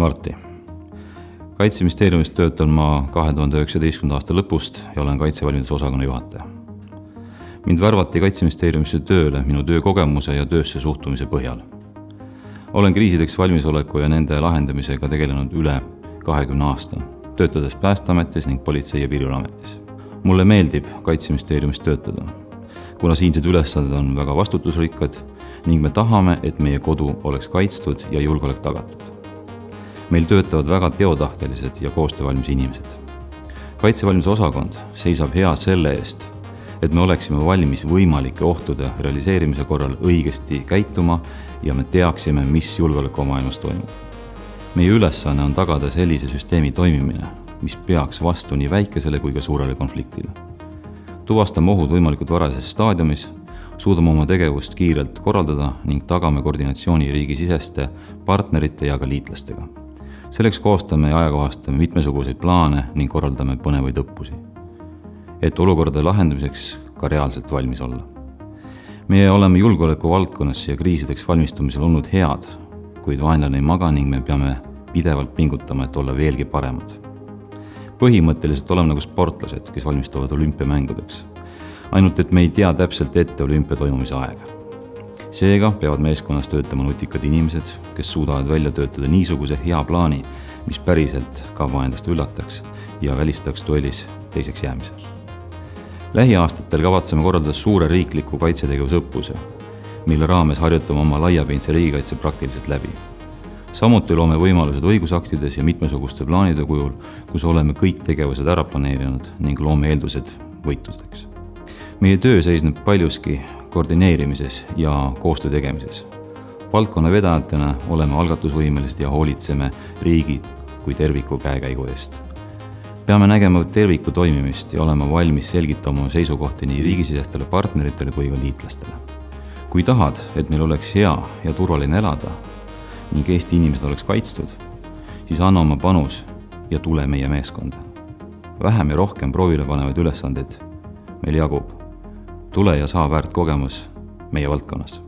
Marti. Kaitseministeeriumis töötan ma 2019. aasta lõpust ja olen kaitsevalmiduse osakonna juhataja. Mind värvati Kaitseministeeriumisse tööle minu töökogemuse ja töösse suhtumise põhjal. Olen kriisideks valmisoleku ja nende lahendamisega tegelenud üle 20 aasta, töötades Päästeametis ning Politsei- ja Piirivalveametis. Mulle meeldib Kaitseministeeriumis töötada, kuna siinsed ülesanded on väga vastutusrikkad ning me tahame, et meie kodu oleks kaitstud ja julgeolek tagatud. Meil töötavad väga teotahtelised ja koostöövalmis inimesed. Kaitsevalmiduse osakond seisab hea selle eest, et me oleksime valmis võimalike ohtude realiseerimise korral õigesti käituma ja me teaksime, mis julgeolekumaailmas toimub. Meie ülesanne on tagada sellise süsteemi toimimine, mis peaks vastu nii väikesele kui ka suurele konfliktile. Tuvastame ohud võimalikult varases staadiumis, suudame oma tegevust kiirelt korraldada ning tagame koordinatsiooni riigisiseste partnerite ja ka liitlastega. Selleks koostame ja ajakohastame mitmesuguseid plaane ning korraldame põnevaid õppusi, et olukorrade lahendamiseks ka reaalselt valmis olla. Meie oleme julgeoleku valdkonnas ja kriisideks valmistumisel olnud head, kuid vaenlane ei maga ning me peame pidevalt pingutama, et olla veelgi paremad. Põhimõtteliselt oleme nagu sportlased, kes valmistuvad olümpiamängudeks. Ainult, et me ei tea täpselt ette olümpia toimumise aega. Seega peavad meeskonnas töötama nutikad inimesed, kes suudavad välja töötada niisuguse hea plaani, mis päriselt ka vaenlast üllataks ja välistaks duellis teiseks jäämise. Lähiaastatel kavatseme korraldada suure riikliku kaitsetegevusõppuse, mille raames harjutame oma laiapindse riigikaitse praktiliselt läbi. Samuti loome võimalused õigusaktides ja mitmesuguste plaanide kujul, kus oleme kõik tegevused ära planeerinud ning loome eeldused võitudeks. Meie töö seisneb paljuski koordineerimises ja koostöö tegemises. Valdkonna vedajatena oleme algatusvõimelised ja hoolitseme riigi kui terviku käekäigu eest. Peame nägema terviku toimimist ja olema valmis selgitama seisukohti nii riigisisestele partneritele kui ka liitlastele. Kui tahad, et meil oleks hea ja turvaline elada ning Eesti inimesed oleks kaitstud, siis anna oma panus ja tule meie meeskonda. Vähem ja rohkem proovile panevaid ülesandeid meil jagub. Tule ja saa väärt kogemus meie valdkonnas.